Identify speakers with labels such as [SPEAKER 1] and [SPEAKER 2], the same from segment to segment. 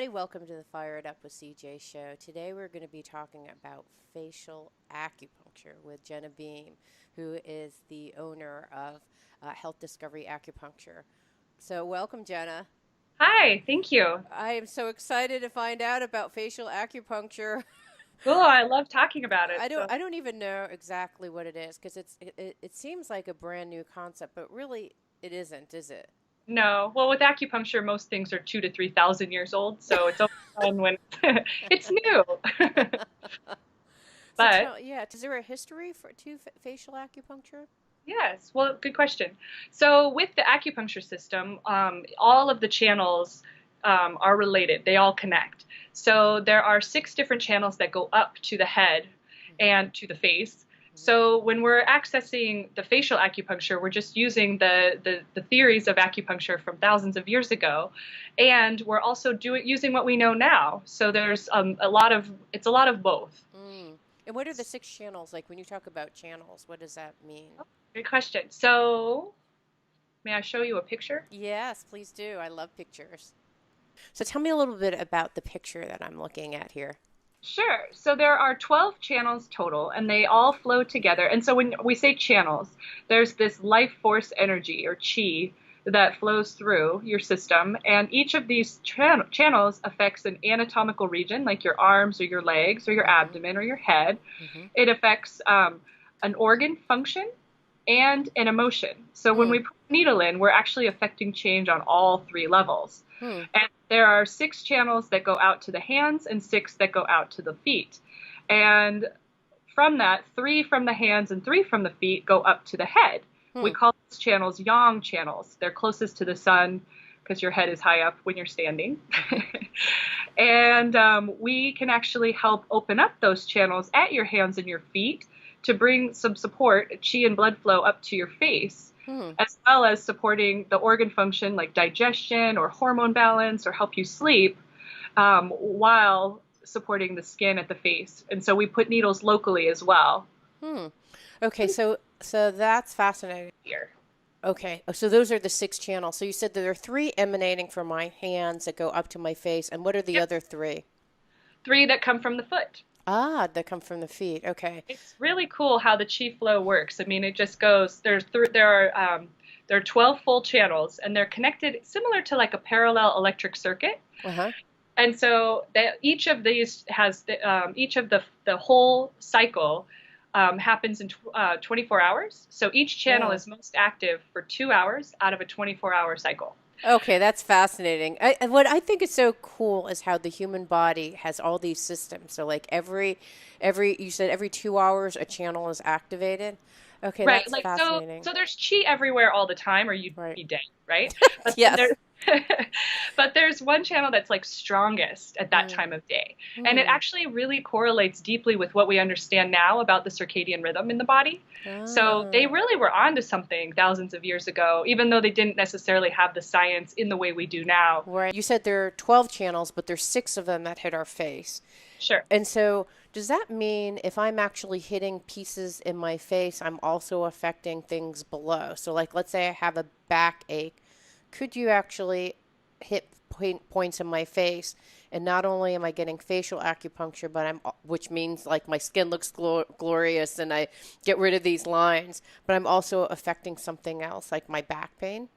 [SPEAKER 1] everybody. Welcome to the Fire It Up with CJ show. Today we're going to be talking about facial acupuncture with Jenna Beam, who is the owner of Health Discovery Acupuncture. So welcome, Jenna.
[SPEAKER 2] Hi, thank you.
[SPEAKER 1] I am so excited to find out about facial acupuncture.
[SPEAKER 2] Cool, I love talking about it.
[SPEAKER 1] I don't
[SPEAKER 2] So,
[SPEAKER 1] I don't even know exactly what it is because it seems like a brand new concept, but really it isn't, is it?
[SPEAKER 2] no, well, with acupuncture, most things are 2 to 3 thousand years old, so it's always fun when it's new.
[SPEAKER 1] So
[SPEAKER 2] But
[SPEAKER 1] is there a history to facial acupuncture?
[SPEAKER 2] yes, well, good question. So with the acupuncture system, all of the channels are related. They all connect. So there are 6 different channels that go up to the head and to the face. So when we're accessing the facial acupuncture, we're just using the theories of acupuncture from thousands of years ago, and we're also using what we know now. So there's it's a lot of both.
[SPEAKER 1] Mm. And what are the 6 channels? Like when you talk about channels, what does that mean?
[SPEAKER 2] Good question. So may I show you a picture?
[SPEAKER 1] Yes, please do. I love pictures. So tell me a little bit about the picture that I'm looking at here.
[SPEAKER 2] Sure. So there are 12 channels total, and they all flow together. And so when we say channels, there's this life force energy or chi that flows through your system. And each of these channels affects an anatomical region, like your arms or your legs or your
[SPEAKER 1] Mm-hmm.
[SPEAKER 2] abdomen or your head.
[SPEAKER 1] Mm-hmm.
[SPEAKER 2] It affects an organ function and an emotion. So when
[SPEAKER 1] Hmm.
[SPEAKER 2] we put a needle in, we're actually affecting change on all 3 levels.
[SPEAKER 1] Hmm.
[SPEAKER 2] And there are 6 channels that go out to the hands and 6 that go out to the feet. And from that, 3 from the hands and 3 from the feet go up to the head. We
[SPEAKER 1] Hmm.
[SPEAKER 2] call these channels yang channels. They're closest to the sun because your head is high up when you're standing.
[SPEAKER 1] Mm-hmm.
[SPEAKER 2] And we can actually help open up those channels at your hands and your feet to bring some support, chi and blood flow up to your face,
[SPEAKER 1] Hmm.
[SPEAKER 2] as well as supporting the organ function like digestion or hormone balance or help you sleep while supporting the skin at the face. And so we put needles locally as well
[SPEAKER 1] Hmm. Okay, so that's fascinating.
[SPEAKER 2] here.
[SPEAKER 1] Okay, so those are the 6 channels. So you said that there are 3 emanating from my hands that go up to my face, and what are the
[SPEAKER 2] Yep.
[SPEAKER 1] other 3?
[SPEAKER 2] 3 that come from the foot.
[SPEAKER 1] Ah, that come from the feet. Okay.
[SPEAKER 2] It's really cool how the chi flow works. I mean, it just goes. There are 12 full channels, and they're connected similar to like a parallel electric circuit.
[SPEAKER 1] Uh-huh.
[SPEAKER 2] And so each of these has each of the whole cycle happens in 24 hours. So each channel
[SPEAKER 1] Wow.
[SPEAKER 2] is most active for 2 hours out of a 24-hour cycle.
[SPEAKER 1] Okay, that's fascinating. What I think is so cool is how the human body has all these systems. So like you said every 2 hours a channel is activated. Okay,
[SPEAKER 2] Right,
[SPEAKER 1] that's
[SPEAKER 2] like so
[SPEAKER 1] fascinating.
[SPEAKER 2] so there's chi everywhere all the time or you'd
[SPEAKER 1] Right.
[SPEAKER 2] be dead, right? But then
[SPEAKER 1] Yes.
[SPEAKER 2] but there's one channel that's like strongest at that
[SPEAKER 1] Mm.
[SPEAKER 2] time of day. And it
[SPEAKER 1] Hmm.
[SPEAKER 2] actually really correlates deeply with what we understand now about the circadian rhythm in the body. So they
[SPEAKER 1] Ah.
[SPEAKER 2] really were onto something thousands of years ago, even though they didn't necessarily have the science in the way we do now.
[SPEAKER 1] Right. You said there are 12 channels, but there's 6 of them that hit our face.
[SPEAKER 2] Sure.
[SPEAKER 1] And so, does that mean if I'm actually hitting pieces in my face, I'm also affecting things below? So, like, let's say I have a backache, could you actually hit points in my face? And not only am I getting facial acupuncture, but which means like my skin looks glorious and I get rid of these lines, but I'm also affecting something else, like my back pain.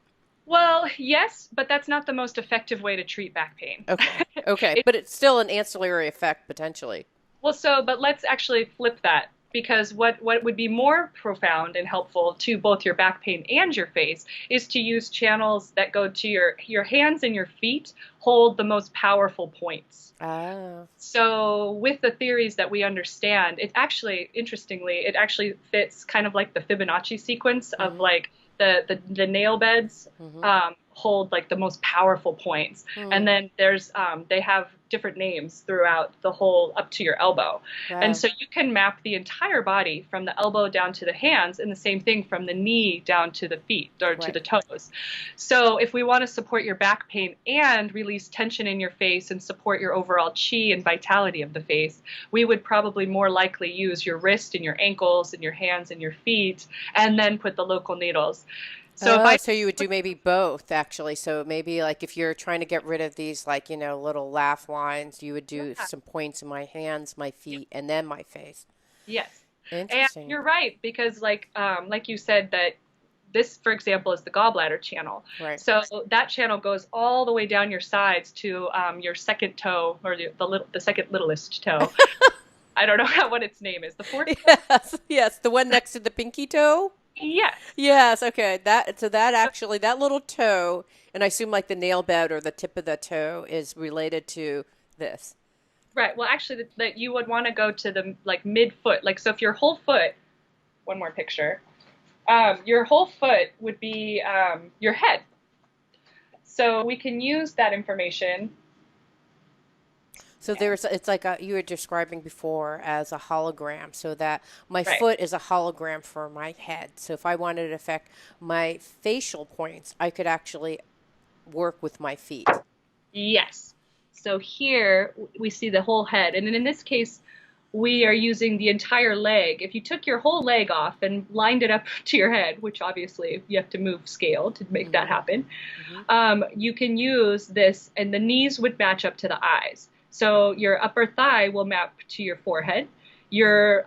[SPEAKER 2] Well, yes, but that's not the most effective way to treat back pain.
[SPEAKER 1] Okay. Okay. But it's still an ancillary effect potentially.
[SPEAKER 2] But let's actually flip that because what would be more profound and helpful to both your back pain and your face is to use channels that go to your hands and your feet hold the most powerful points.
[SPEAKER 1] Ah.
[SPEAKER 2] So with the theories that we understand, it actually, interestingly, it actually fits kind of like the Fibonacci sequence of
[SPEAKER 1] Mm-hmm.
[SPEAKER 2] like the nail beds
[SPEAKER 1] Mm-hmm.
[SPEAKER 2] hold like the most powerful points. And
[SPEAKER 1] Hmm.
[SPEAKER 2] then they have different names throughout the whole up to your elbow. And
[SPEAKER 1] Wow.
[SPEAKER 2] so you can map the entire body from the elbow down to the hands and the same thing from the knee down to the feet or to
[SPEAKER 1] Right.
[SPEAKER 2] the toes. So if we want to support your back pain and release tension in your face and support your overall chi and vitality of the face, we would probably more likely use your wrist and your ankles and your hands and your feet and then put the local needles. So if
[SPEAKER 1] Oh,
[SPEAKER 2] I
[SPEAKER 1] so you would do maybe both actually. So maybe like if you're trying to get rid of these like, little laugh lines, you would do
[SPEAKER 2] yeah,
[SPEAKER 1] some points in my hands, my
[SPEAKER 2] yeah,
[SPEAKER 1] feet, and then my face.
[SPEAKER 2] yes. And
[SPEAKER 1] Interesting.
[SPEAKER 2] you're right because like you said that this, for example, is the gallbladder channel.
[SPEAKER 1] Right.
[SPEAKER 2] So that channel goes all the way down your sides to your second toe or the second littlest toe. I don't know what its name is. The fourth toe?
[SPEAKER 1] Yes, yes, the one next to the pinky toe.
[SPEAKER 2] Yes.
[SPEAKER 1] Yes, okay. That actually that little toe, and I assume like the nail bed or the tip of the toe is related to this.
[SPEAKER 2] Right. Well, actually, that you would want to go to the like mid foot. Like, so if your whole foot, one more picture, your whole foot would be your head. So we can use that information.
[SPEAKER 1] So
[SPEAKER 2] And,
[SPEAKER 1] it's like you were describing before as a hologram, so that my
[SPEAKER 2] right.
[SPEAKER 1] foot is a hologram for my head. So if I wanted to affect my facial points, I could actually work with my feet.
[SPEAKER 2] Yes. So here we see the whole head. And in this case, we are using the entire leg. If you took your whole leg off and lined it up to your head, which obviously you have to move scale to make that
[SPEAKER 1] Hmm.
[SPEAKER 2] happen,
[SPEAKER 1] Hmm.
[SPEAKER 2] you can use this, and the knees would match up to the eyes. So your upper thigh will map to your forehead. Your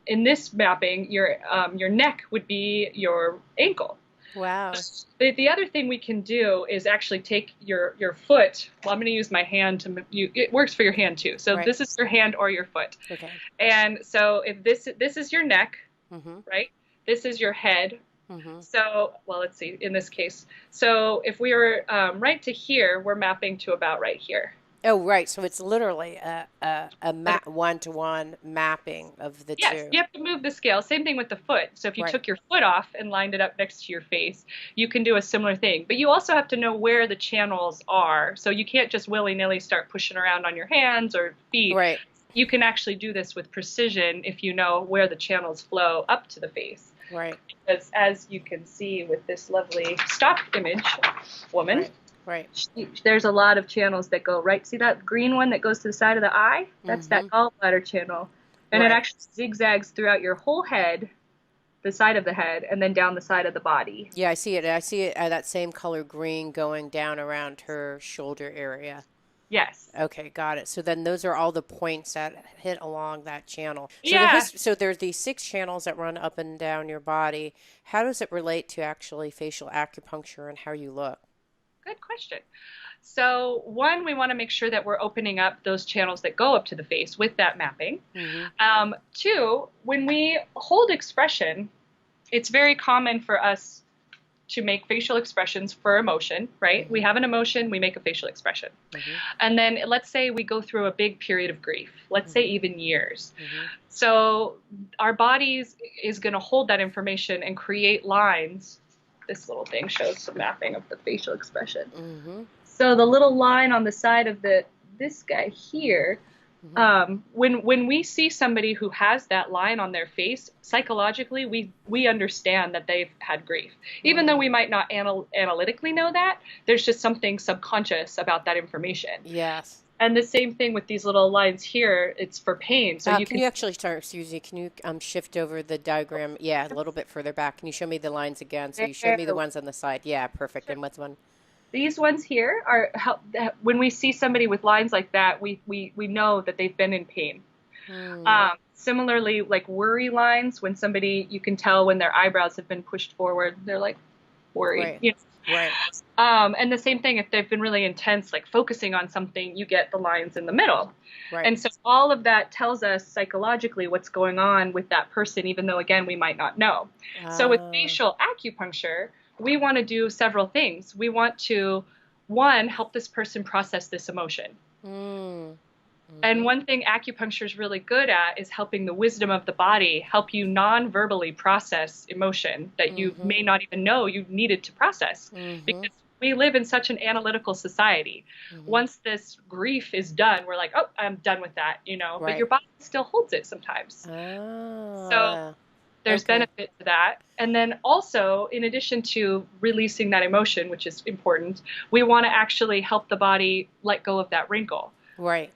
[SPEAKER 2] in this mapping, your neck would be your ankle.
[SPEAKER 1] Wow.
[SPEAKER 2] The other thing we can do is actually take your foot. Well, I'm going to use my hand to you. It works for your hand too. So
[SPEAKER 1] Right.
[SPEAKER 2] this is your hand or your foot.
[SPEAKER 1] Okay.
[SPEAKER 2] And so if this is your neck,
[SPEAKER 1] Hmm.
[SPEAKER 2] right? This is your head.
[SPEAKER 1] Hmm.
[SPEAKER 2] So well, let's see. In this case, so if we were right to here, we're mapping to about right here.
[SPEAKER 1] Oh, right. So it's literally a one-to-one mapping of the
[SPEAKER 2] Yes,
[SPEAKER 1] two.
[SPEAKER 2] you have to move the scale. Same thing with the foot. So if you
[SPEAKER 1] Right.
[SPEAKER 2] took your foot off and lined it up next to your face, you can do a similar thing. But you also have to know where the channels are. So you can't just willy-nilly start pushing around on your hands or feet.
[SPEAKER 1] Right.
[SPEAKER 2] You can actually do this with precision if you know where the channels flow up to the face.
[SPEAKER 1] Right.
[SPEAKER 2] Because as you can see with this lovely stock image woman,
[SPEAKER 1] Right. Right.
[SPEAKER 2] there's a lot of channels that go right. See that green one that goes to the side of the eye? That's that
[SPEAKER 1] Hmm.
[SPEAKER 2] gallbladder channel. And it
[SPEAKER 1] Right.
[SPEAKER 2] actually zigzags throughout your whole head, the side of the head, and then down the side of the body.
[SPEAKER 1] Yeah, I see it. I see it that same color green going down around her shoulder area.
[SPEAKER 2] Yes.
[SPEAKER 1] Okay, got it. So then those are all the points that hit along that channel. So
[SPEAKER 2] Yeah.
[SPEAKER 1] so there's these six channels that run up and down your body. How does it relate to actually facial acupuncture and how you look?
[SPEAKER 2] Good question. So, one, we want to make sure that we're opening up those channels that go up to the face with that mapping.
[SPEAKER 1] Hmm.
[SPEAKER 2] Two, when we hold expression, it's very common for us to make facial expressions for emotion, right? We
[SPEAKER 1] Hmm.
[SPEAKER 2] have an emotion, we make a facial expression.
[SPEAKER 1] Hmm.
[SPEAKER 2] And then let's say we go through a big period of grief, let's say
[SPEAKER 1] Hmm.
[SPEAKER 2] even years.
[SPEAKER 1] Hmm.
[SPEAKER 2] So our bodies is going to hold that information and create lines. This little thing shows some mapping of the facial expression.
[SPEAKER 1] Hmm.
[SPEAKER 2] So the little line on the side of this guy here,
[SPEAKER 1] Hmm.
[SPEAKER 2] when we see somebody who has that line on their face, psychologically we understand that they've had grief, even though
[SPEAKER 1] Hmm.
[SPEAKER 2] we might not analytically know that. There's just something subconscious about that information.
[SPEAKER 1] Yes.
[SPEAKER 2] And the same thing with these little lines here. It's for pain, so you
[SPEAKER 1] Can
[SPEAKER 2] can.
[SPEAKER 1] you actually start, Susie? Can you shift over the diagram? Yeah, a little bit further back. Can you show me the lines again? So you showed me the ones on the side. Yeah, perfect. And what's one?
[SPEAKER 2] These ones here are how, when we see somebody with lines like that, we know that they've been in pain.
[SPEAKER 1] Hmm.
[SPEAKER 2] Similarly, like worry lines, when somebody, you can tell when their eyebrows have been pushed forward, they're like worried.
[SPEAKER 1] Right.
[SPEAKER 2] You know?
[SPEAKER 1] Right.
[SPEAKER 2] And the same thing, if they've been really intense, like focusing on something, you get the lines in the middle.
[SPEAKER 1] Right.
[SPEAKER 2] And so all of that tells us psychologically what's going on with that person, even though, again, we might not know. So with
[SPEAKER 1] Ah.
[SPEAKER 2] facial acupuncture, we want to do several things. We want to, one, help this person process this emotion.
[SPEAKER 1] Mm.
[SPEAKER 2] And
[SPEAKER 1] Mhm.
[SPEAKER 2] one thing acupuncture is really good at is helping the wisdom of the body help you non-verbally process emotion that you
[SPEAKER 1] Mhm.
[SPEAKER 2] may not even know you needed to process.
[SPEAKER 1] Mhm.
[SPEAKER 2] Because we live in such an analytical society.
[SPEAKER 1] Mhm.
[SPEAKER 2] Once this grief is done, we're like, oh, I'm done with that, but your
[SPEAKER 1] Right.
[SPEAKER 2] body still holds it sometimes. So
[SPEAKER 1] Ah.
[SPEAKER 2] there's
[SPEAKER 1] Okay.
[SPEAKER 2] benefit to that. And then also, in addition to releasing that emotion, which is important, we want to actually help the body let go of that wrinkle.
[SPEAKER 1] Right.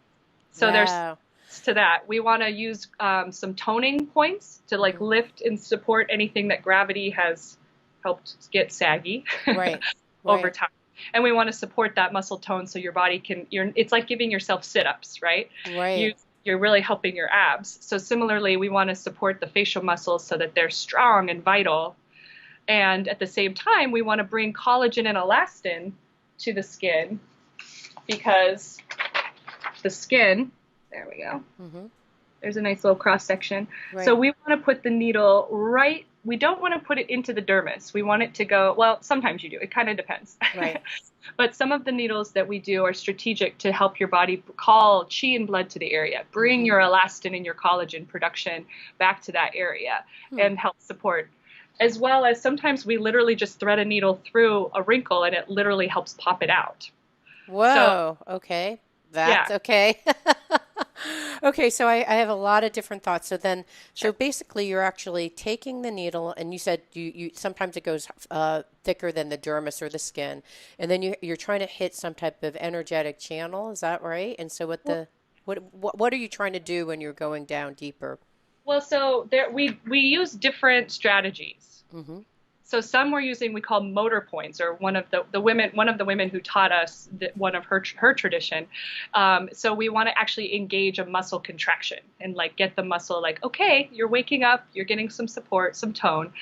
[SPEAKER 2] So there's
[SPEAKER 1] Wow.
[SPEAKER 2] to that. We want to use some toning points to like
[SPEAKER 1] Mhm.
[SPEAKER 2] lift and support anything that gravity has helped get saggy
[SPEAKER 1] Right.
[SPEAKER 2] over
[SPEAKER 1] Right.
[SPEAKER 2] time. And we want to support that muscle tone so your body it's like giving yourself sit-ups, right? You,
[SPEAKER 1] Right.
[SPEAKER 2] you're really helping your abs. So similarly, we want to support the facial muscles so that they're strong and vital. And at the same time, we want to bring collagen and elastin to the skin because the skin, there we go.
[SPEAKER 1] Mm-hmm.
[SPEAKER 2] There's a nice little cross section. So
[SPEAKER 1] Right.
[SPEAKER 2] we want to put the needle right, we don't want to put it into the dermis. We want it to go, well, sometimes you do. It kind of depends.
[SPEAKER 1] Right.
[SPEAKER 2] But some of the needles that we do are strategic to help your body call chi and blood to the area, bring
[SPEAKER 1] Mm-hmm.
[SPEAKER 2] your elastin and your collagen production back to that area
[SPEAKER 1] Hmm.
[SPEAKER 2] and help support. As well as sometimes we literally just thread a needle through a wrinkle and it literally helps pop it out. So,
[SPEAKER 1] Whoa. Okay.
[SPEAKER 2] yeah.
[SPEAKER 1] That's okay. Okay, so I have a lot of different thoughts. So then, so
[SPEAKER 2] Sure.
[SPEAKER 1] basically, you're actually taking the needle, and you said you sometimes it goes thicker than the dermis or the skin, and then you're trying to hit some type of energetic channel. Is that right? And so what are you trying to do when you're going down deeper?
[SPEAKER 2] Well, so there we use different strategies.
[SPEAKER 1] Mm-hmm.
[SPEAKER 2] So some we're using we call motor points, or one of the women who taught us one of her tradition. So we want to actually engage a muscle contraction and like get the muscle like, okay, you're waking up, you're getting some support, some tone.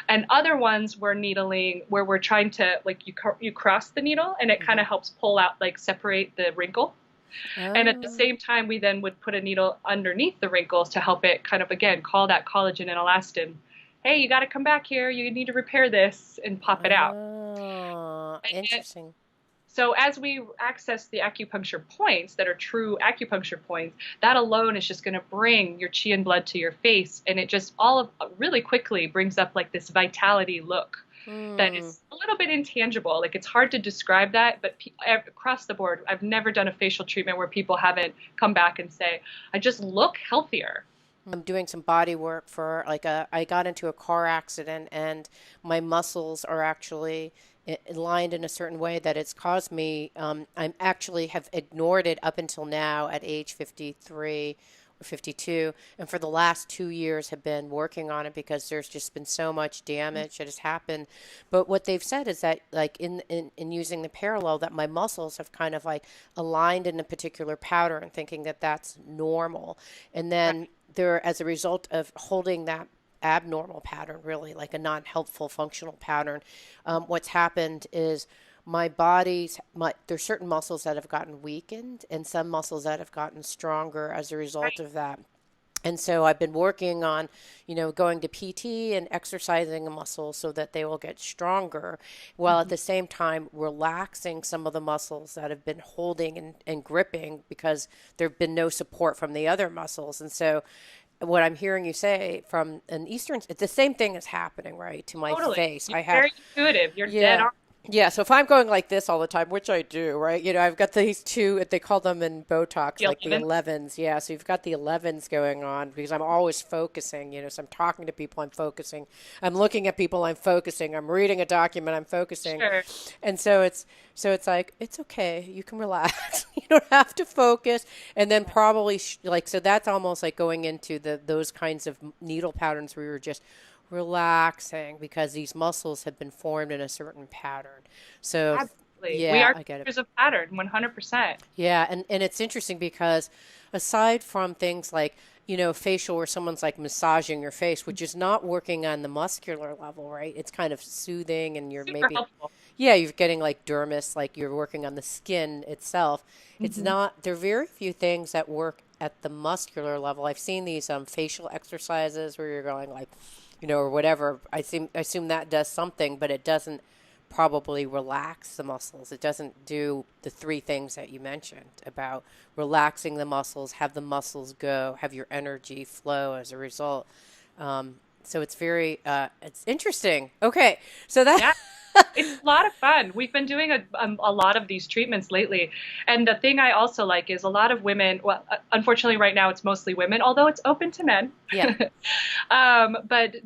[SPEAKER 2] And other ones we're needling where we're trying to like you cross the needle and it kind
[SPEAKER 1] Mm-hmm.
[SPEAKER 2] of helps pull out like separate the wrinkle. And at the
[SPEAKER 1] Oh,
[SPEAKER 2] same time, we then would put a needle underneath the wrinkles to help it kind of, again, call that collagen and elastin. Hey, you got to come back here. You need to repair this and pop it out.
[SPEAKER 1] oh,
[SPEAKER 2] And
[SPEAKER 1] interesting.
[SPEAKER 2] so as we access the acupuncture points that are true acupuncture points, that alone is just going to bring your chi and blood to your face. And it just all of really quickly brings up like this vitality look that
[SPEAKER 1] Hmm.
[SPEAKER 2] is a little bit intangible. Like it's hard to describe that, but across the board, I've never done a facial treatment where people haven't come back and say, I just look healthier.
[SPEAKER 1] I'm doing some body work for I got into a car accident and my muscles are actually aligned in a certain way that it's caused me I'm actually have ignored it up until now at age 53 or 52, and for the last 2 years have been working on it because there's just been so much damage that has happened. But what they've said is that like in using the parallel that my muscles have kind of like aligned in a particular pattern, thinking that that's normal. And
[SPEAKER 2] Right.
[SPEAKER 1] then there, as a result of holding that abnormal pattern, really like a non-helpful functional pattern, what's happened is there's certain muscles that have gotten weakened and some muscles that have gotten stronger as a result
[SPEAKER 2] Right.
[SPEAKER 1] of that. And so I've been working on, going to PT and exercising the muscles so that they will get stronger, while at
[SPEAKER 2] Mhm.
[SPEAKER 1] the same time relaxing some of the muscles that have been holding and gripping because there have been no support from the other muscles. And so what I'm hearing you say from an Eastern, it's the same thing is happening, right, to my
[SPEAKER 2] Totally.
[SPEAKER 1] face.
[SPEAKER 2] You're
[SPEAKER 1] I have
[SPEAKER 2] very intuitive. You're dead
[SPEAKER 1] yeah.
[SPEAKER 2] on.
[SPEAKER 1] Yeah, so if I'm going like this all the time, which I do, right? I've got these two, they call them in Botox,
[SPEAKER 2] The
[SPEAKER 1] like the
[SPEAKER 2] 11th.
[SPEAKER 1] 11s. Yeah, so you've got the 11s going on because I'm always focusing, so I'm talking to people, I'm focusing. I'm looking at people, I'm focusing. I'm reading a document, I'm focusing.
[SPEAKER 2] Sure.
[SPEAKER 1] And so it's like it's okay. You can relax. You don't have to focus. And then probably like so that's almost like going into those kinds of needle patterns where you're just relaxing because these muscles have been formed in a certain pattern. So,
[SPEAKER 2] Absolutely. We
[SPEAKER 1] yeah,
[SPEAKER 2] are
[SPEAKER 1] I get it.
[SPEAKER 2] creatures of pattern, 100%.
[SPEAKER 1] Yeah, and it's interesting because aside from things like, facial where someone's like massaging your face, which is not working on the muscular level, right? It's kind of soothing and you're
[SPEAKER 2] Super
[SPEAKER 1] maybe
[SPEAKER 2] helpful.
[SPEAKER 1] yeah, you're getting like dermis, like you're working on the skin itself. It's
[SPEAKER 2] Hmm.
[SPEAKER 1] not, there are very few things that work at the muscular level. I've seen these facial exercises where you're going like, or whatever. I assume that does something, but it doesn't probably relax the muscles. It doesn't do the three things that you mentioned about relaxing the muscles, have the muscles go, have your energy flow as a result. So it's it's interesting. Okay, so that
[SPEAKER 2] Yeah. It's a lot of fun. We've been doing a lot of these treatments lately. And the thing I also like is a lot of women, well, unfortunately, right now it's mostly women, although it's open to men.
[SPEAKER 1] yeah.
[SPEAKER 2] But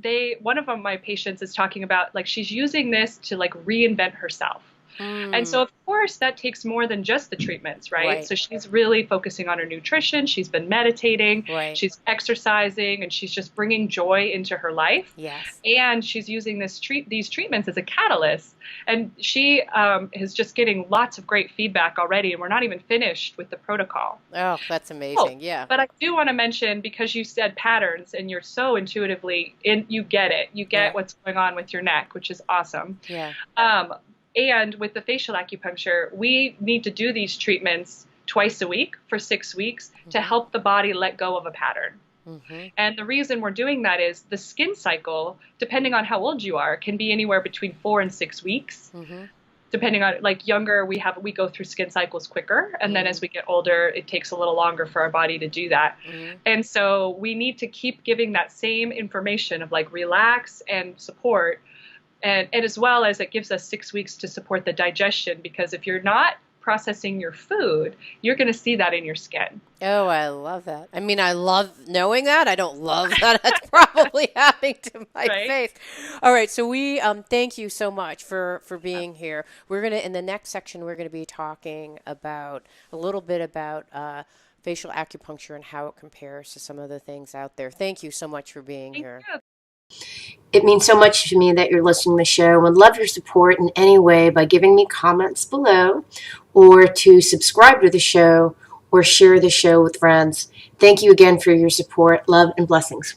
[SPEAKER 2] one of my patients is talking about like she's using this to like reinvent herself. And
[SPEAKER 1] Mm,
[SPEAKER 2] so, of course, that takes more than just the treatments, right?
[SPEAKER 1] right.
[SPEAKER 2] So she's really focusing on her nutrition. She's been meditating,
[SPEAKER 1] Right.
[SPEAKER 2] she's exercising, and she's just bringing joy into her life.
[SPEAKER 1] Yes.
[SPEAKER 2] And she's using these treatments as a catalyst. And she is just getting lots of great feedback already. And we're not even finished with the protocol.
[SPEAKER 1] Oh, that's
[SPEAKER 2] Oh,
[SPEAKER 1] amazing. Yeah.
[SPEAKER 2] but I do want to mention, because you said patterns and you're so intuitively in, you get it. You get
[SPEAKER 1] Yeah.
[SPEAKER 2] what's going on with your neck, which is awesome.
[SPEAKER 1] Yeah.
[SPEAKER 2] Um, and with the facial acupuncture, we need to do these treatments twice a week for 6 weeks to
[SPEAKER 1] Hmm.
[SPEAKER 2] help the body let go of a pattern.
[SPEAKER 1] Hmm.
[SPEAKER 2] And the reason we're doing that is the skin cycle, depending on how old you are, can be anywhere between 4 and 6 weeks.
[SPEAKER 1] Hmm.
[SPEAKER 2] Depending on, like, younger, we go through skin cycles quicker, and then
[SPEAKER 1] Hmm.
[SPEAKER 2] as we get older, it takes a little longer for our body to do that.
[SPEAKER 1] Hmm.
[SPEAKER 2] And so we need to keep giving that same information of like relax and support, and as well as it gives us 6 weeks to support the digestion, because if you're not processing your food, you're going to see that in your skin.
[SPEAKER 1] Oh, I love that. I mean, I love knowing that. I don't love that it's probably happening to my
[SPEAKER 2] Right?
[SPEAKER 1] face. All right, so we thank you so much for being here. We're gonna in the next section we're gonna be talking about a little bit about facial acupuncture and how it compares to some of the things out there. Thank you so much for being
[SPEAKER 2] Thank
[SPEAKER 1] here.
[SPEAKER 2] you.
[SPEAKER 3] It means so much to me that you're listening to the show and would love your support in any way by giving me comments below or to subscribe to the show or share the show with friends. Thank you again for your support. Love and blessings.